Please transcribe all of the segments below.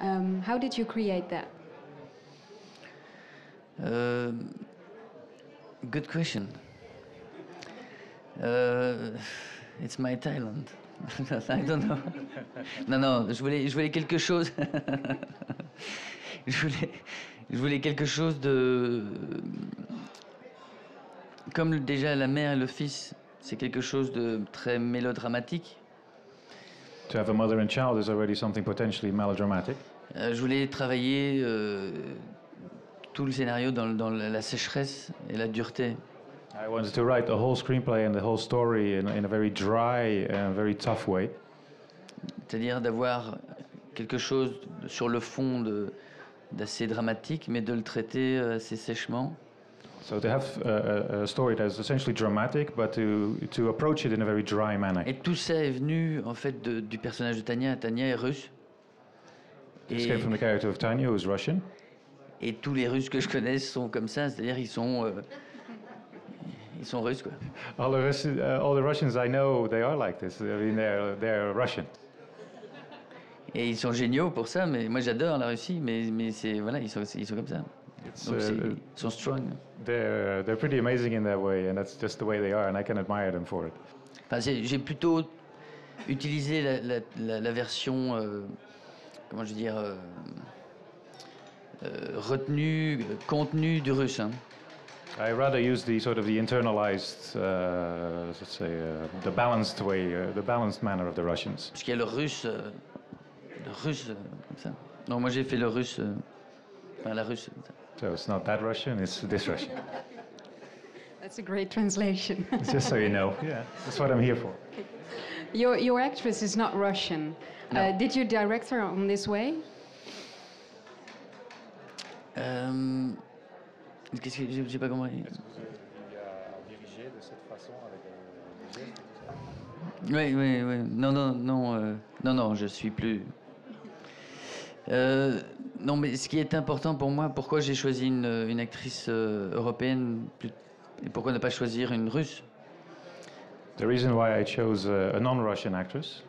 How did you create that? Good question. It's my talent. I don't know. Non, je voulais quelque chose. je voulais quelque chose de. Comme déjà la mère et le fils, c'est quelque chose de très mélodramatique. To have a mother and child is already something potentially melodramatic. Je voulais travailler tout le scénario dans la sécheresse et la dureté. I wanted to write the whole screenplay and the whole story in a very dry and very tough way. C'est-à-dire d'avoir quelque chose sur le fond d'assez dramatique, mais de le traiter assez sèchement. So to have a story that is essentially dramatic, but to approach it in a very dry manner. Et tout ça est venu en fait du personnage de Tania. Tania est russe. This came from the character of Tanya, who is Russian. Et tous les Russes que je connais sont comme ça, c'est-à-dire ils sont russes quoi. All the Russians I know, they are like this. I mean, they're Russian. Et ils sont géniaux pour ça, mais moi j'adore la Russie, mais c'est voilà, ils sont comme ça. Donc ils sont strong. They're pretty amazing in that way, and that's just the way they are, and I can admire them for it. Enfin, j'ai plutôt utilisé la version, comment je veux dire, retenue, contenue du russe. Hein. I rather use the sort of the internalized, let's say, the balanced way, the balanced manner of the Russians. Parce qu'il y a le russe comme ça. Non, moi j'ai fait le russe, enfin la russe. So it's not that Russian, it's this Russian. That's a great translation. Just so you know, yeah, that's what I'm here for. Your actress is not Russian. No. Did you direct her on this way? Qu'est-ce que j'ai pas compris. Est-ce que vous avez dirigé de cette façon avec Oui. Non, je suis plus. Non, mais ce qui est important pour moi, pourquoi j'ai choisi une actrice européenne et pourquoi ne pas choisir une russe? The reason why I chose a non-Russian actress.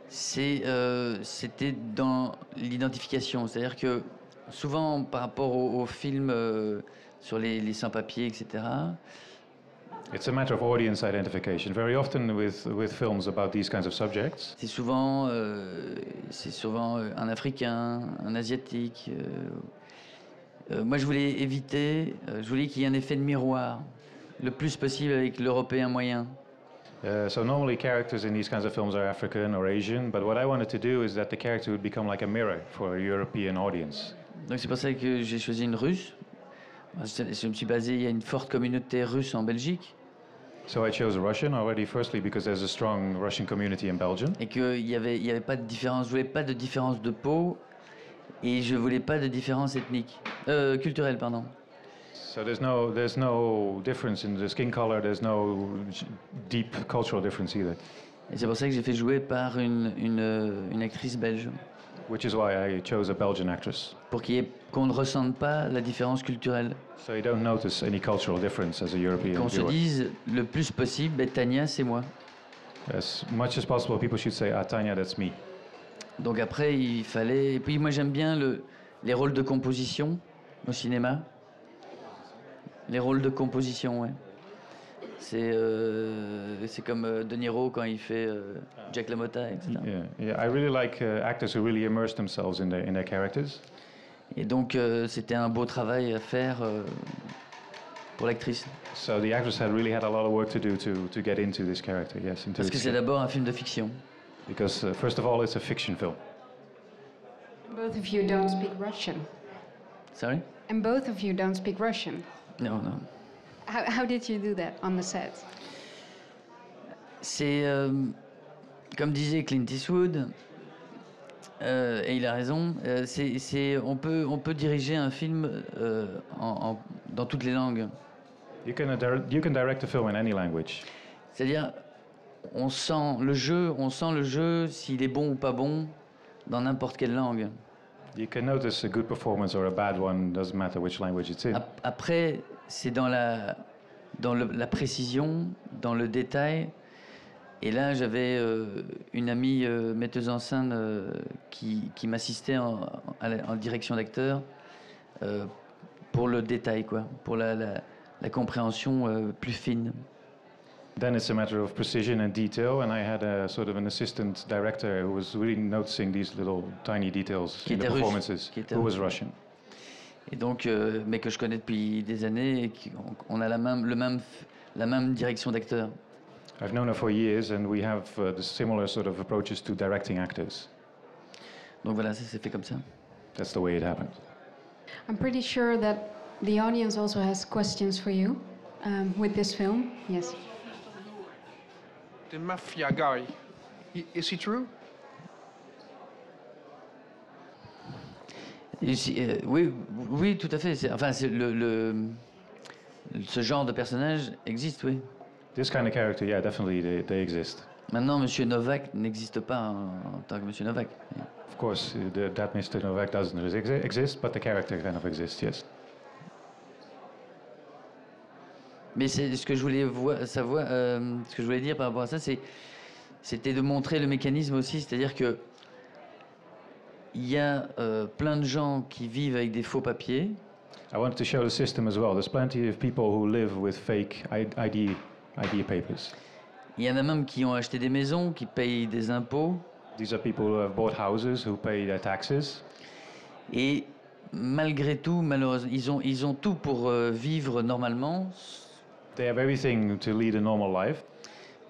C'était dans l'identification, c'est-à-dire que souvent par rapport aux films sur les sans-papiers, etc. It's a matter of audience identification. Very often with films about these kinds of subjects. C'est souvent un Africain, un Asiatique. Moi, je voulais qu'il y ait un effet de miroir, le plus possible avec l'Européen moyen. So normally characters in these kinds of films are African or Asian, but what I wanted to do is that the character would become like a mirror for a European audience. Donc c'est pour ça que j'ai choisi une Russe. Je me suis basé, il y a une forte communauté russe en Belgique. So I chose a Russian already, firstly because there's a strong Russian community in Belgium. Et qu'il y avait pas de différence, je voulais pas de différence de peau et je voulais pas de différence ethnique, culturelle, pardon. So there's no difference in the skin color, there's no deep cultural difference either. Et c'est pour ça que j'ai fait jouer par une actrice belge. Which is why I chose a Belgian actress. Pour qu'on ne ressente pas la différence culturelle. So you don't notice any cultural difference as a European Qu'on se viewer. dise le plus possible, Tania, c'est moi. As much as possible, people should say, "Ah, Tanya, that's me." Donc après, il fallait. Et puis moi, j'aime bien les rôles de composition au cinéma. Les rôles de composition, ouais. C'est comme De Niro quand il fait Jack LaMotta, etc. Yeah. I really like actors who really immerse themselves in their characters. Et donc c'était un beau travail à faire pour l'actrice. So the actress really had a lot of work to do to get into this character. Yes, Parce que c'est d'abord un film de fiction. Because first of all, it's a fiction film. Both of you don't speak Russian. Sorry? And both of you don't speak Russian. Non. How did you do that on the set? C'est comme disait Clint Eastwood, et il a raison. On peut diriger un film dans toutes les langues. You can direct a film in any language. C'est-à-dire, on sent le jeu s'il est bon ou pas bon dans n'importe quelle langue. You can notice a good performance or a bad one, doesn't matter which language it's in. Après, c'est dans la précision, dans le détail, Et là, j'avais une amie metteuse en scène qui m'assistait en direction d'acteur pour le détail, quoi, pour la compréhension plus fine. Then it's a matter of precision and detail, and I had a sort of an assistant director who was really noticing these little tiny details in the performances, who was Russian. Et donc, mais que je connais depuis des années, et on a la même direction d'acteur. I've known her for years, and we have the similar sort of approaches to directing actors. Donc voilà, ça s'est fait comme ça. That's the way it happened. I'm pretty sure that the audience also has questions for you with this film. Yes. The mafia guy, is he true? Oui, oui, tout à fait. Enfin, ce genre de personnage existe, oui. This kind of character, yeah, definitely they exist. Maintenant, Monsieur Novak n'existe pas en tant que Monsieur Novak. Of course, that Mr. Novak doesn't exist, but the character kind of exists, yes. Mais c'est ce que je voulais savoir, ce que je voulais dire par rapport à ça, c'était de montrer le mécanisme aussi, c'est-à-dire que il y a plein de gens qui vivent avec des faux papiers. I wanted to show the system as well. There's plenty of people who live with fake ID papers. Il y en a même qui ont acheté des maisons, qui payent des impôts. These are people who have bought houses, who pay their taxes. Et malgré tout, malheureusement, ils ont tout pour vivre normalement. They have everything to lead a normal life.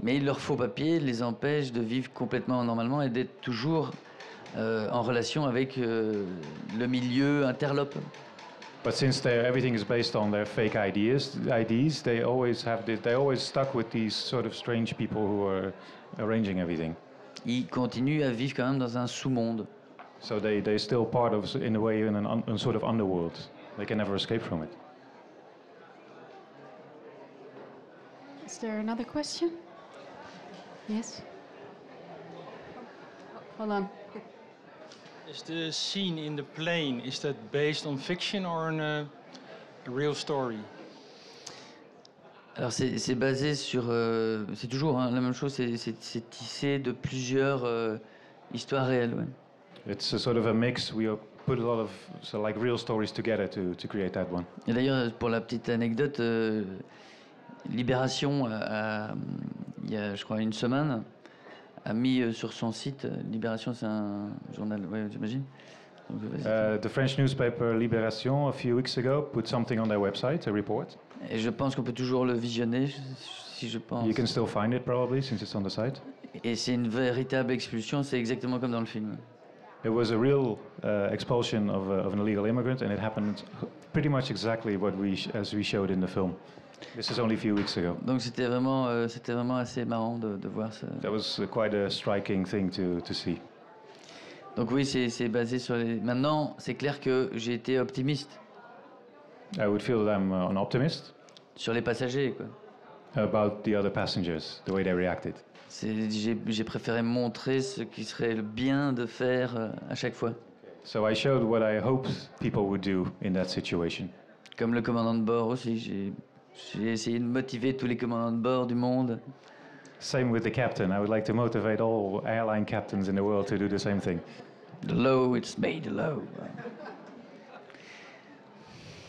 Mais leurs faux papiers les empêchent de vivre complètement normalement et d'être toujours en relation avec le milieu interlope. But since everything is based on their fake IDs, they're always stuck with these sort of strange people who are arranging everything. Ils continuent à vivre quand même dans un sous-monde. So they're still part of, in a way, in a sort of underworld. They can never escape from it. Is there another question? Yes. Hold on. Is the scene in the plane, is that based on fiction or on a real story? Alors c'est basé sur, c'est toujours la même chose, c'est tissé de plusieurs histoires réelles. Ouais. It's a sort of a mix. We put a lot of like real stories together to create that one. Et d'ailleurs, pour la petite anecdote, Libération, il y a je crois une semaine, a mis sur son site, Libération c'est un journal, ouais, j'imagine. The French newspaper Libération, a few weeks ago, put something on their website, a report. Et je pense qu'on peut toujours le visionner, si je pense. You can still find it probably, since it's on the site. Et c'est une véritable expulsion, c'est exactement comme dans le film. It was a real expulsion of an illegal immigrant, and it happened pretty much exactly as we showed in the film. This is only a few weeks ago. Donc c'était vraiment assez marrant de voir ça. That was quite a striking thing to see. Donc oui, c'est basé sur les... Maintenant, c'est clair que j'ai été optimiste. I would feel that I'm an optimist. Sur les passagers, quoi. About the other passengers, the way they reacted. J'ai préféré montrer ce qui serait le bien de faire à chaque fois. So I showed what I hoped people would do in that situation. Comme le commandant de bord aussi, j'ai essayé de motiver tous les commandants de bord du monde. Same with the captain. I would like to motivate all airline captains in the world to do the same thing. The low, it's made low.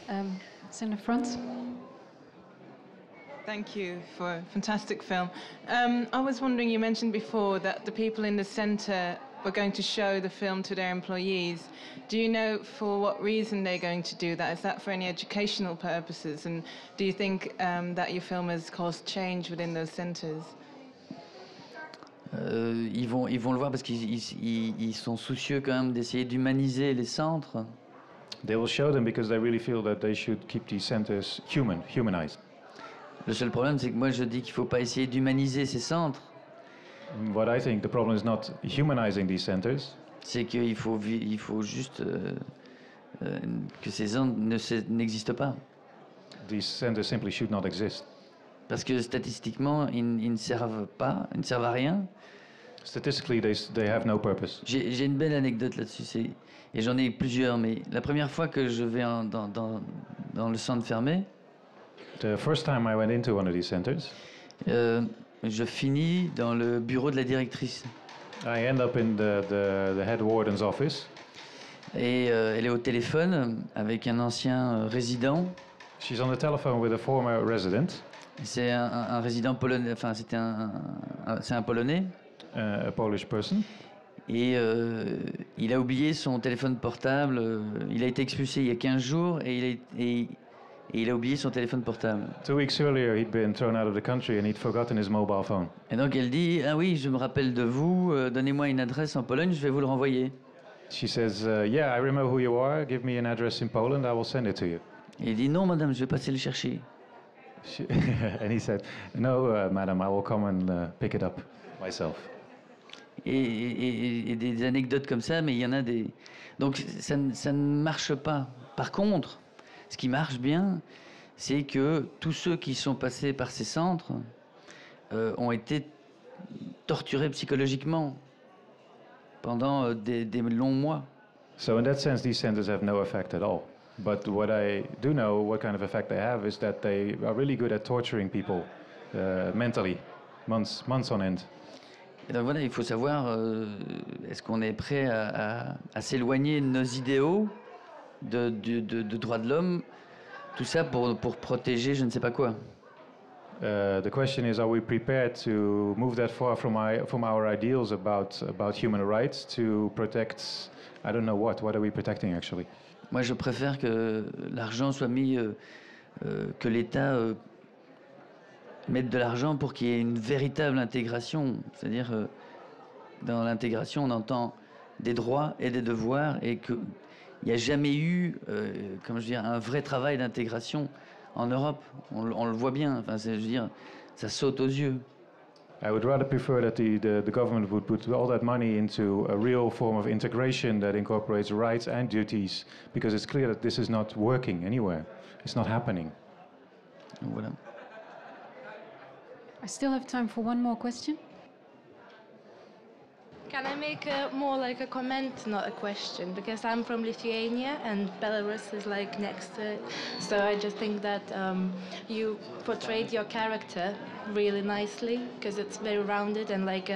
It's in the front. Thank you for a fantastic film. I was wondering, you mentioned before that the people in the centre were going to show the film to their employees. Do you know for what reason they're going to do that? Is that for any educational purposes? And do you think that your film has caused change within those centres? Ils vont le voir parce qu'ils sont soucieux quand même d'essayer d'humaniser les centres. They will show them because they really feel that they should keep these centers humanized. Le seul problème, c'est que moi je dis qu'il ne faut pas essayer d'humaniser ces centres. What I think the problem is not humanizing these centers. C'est qu'il faut juste que ces centres n'existent pas. These centers simply should not exist. Parce que statistiquement, ils ne servent pas, ils ne servent à rien. Statistically, they have no purpose. J'ai une belle anecdote là-dessus, et j'en ai plusieurs, mais la première fois que je vais dans le centre fermé, The first time I went into one of these centers, je je finis dans le bureau de la directrice. I end up in the head warden's office. Et elle est au téléphone avec un ancien résident. She's on the telephone with a former resident. C'est un résident polonais, enfin c'est un Polonais. A Polish person. Et il a oublié son téléphone portable. Il a été expulsé il y a 15 jours et il a oublié son téléphone portable. 2 weeks earlier, he'd been thrown out of the country and he'd forgotten his mobile phone. Et donc elle dit, ah oui, je me rappelle de vous, donnez-moi une adresse en Pologne, je vais vous le renvoyer. She says, yeah, I remember who you are, give me an address in Poland, I will send it to you. Et il dit, non madame, je vais passer le chercher. And he said, no, madam, I will come and pick it up myself. Et des anecdotes comme ça, mais il y en a des... Donc ça ne marche pas. Par contre, ce qui marche bien, c'est que tous ceux qui sont passés par ces centres ont été torturés psychologiquement pendant des longs mois. So in that sense, these centers have no effect at all. But what I do know, what kind of effect they have, is that they are really good at torturing people mentally, months on end. Et donc voilà, il faut savoir, est-ce qu'on est prêt à s'éloigner de nos idéaux de droits de l'homme, tout ça pour protéger je ne sais pas quoi. The question is, are we prepared to move that far from our ideals about human rights to protect, I don't know what are we protecting actually? Moi je préfère que l'argent soit mis, que l'État mettre de l'argent pour qu'il y ait une véritable intégration. C'est-à-dire, dans l'intégration, on entend des droits et des devoirs et qu'il n'y a jamais eu, comment je veux dire, un vrai travail d'intégration en Europe. On le voit bien. Enfin, je veux dire, ça saute aux yeux. I would rather prefer that the government would put all that money into a real form of integration that incorporates rights and duties, because it's clear that this is not working anywhere. It's not happening. Voilà. I still have time for one more question. Can I make more like a comment, not a question? Because I'm from Lithuania and Belarus is like next to it. So I just think that you portrayed your character really nicely because it's very rounded and like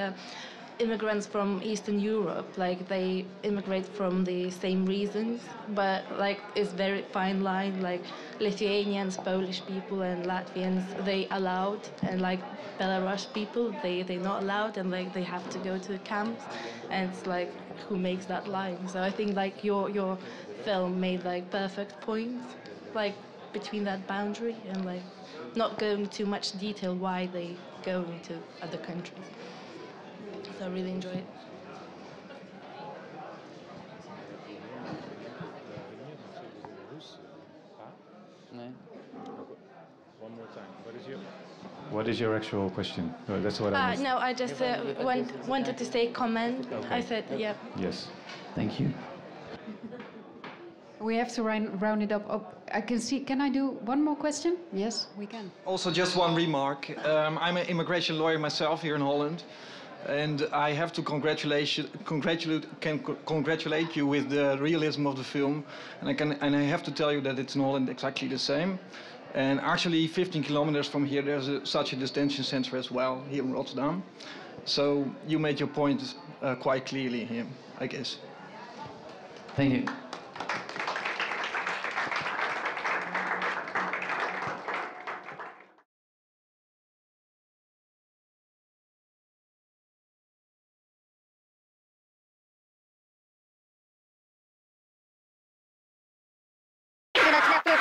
immigrants from Eastern Europe, like they immigrate from the same reasons, but like it's very fine line, like Lithuanians, Polish people and Latvians, they allowed, and like Belarus people, they're not allowed, and like they have to go to camps, and it's like who makes that line? So I think like your film made like perfect points, like between that boundary and like not going too much detail why they go into other countries. So I really enjoy it. One more time. What is your actual question? That's what I missed. No, I just wanted to say comment. Okay. I said, yeah. Yes. Thank you. We have to round it up. I can see. Can I do one more question? Yes, we can. Also, just one remark. I'm an immigration lawyer myself here in Holland, and I have to congratulate you with the realism of the film. And I have to tell you that it's in Holland exactly the same. And actually, 15 kilometers from here, there's such a detention center as well here in Rotterdam. So you made your point quite clearly here, I guess. Thank you. Let's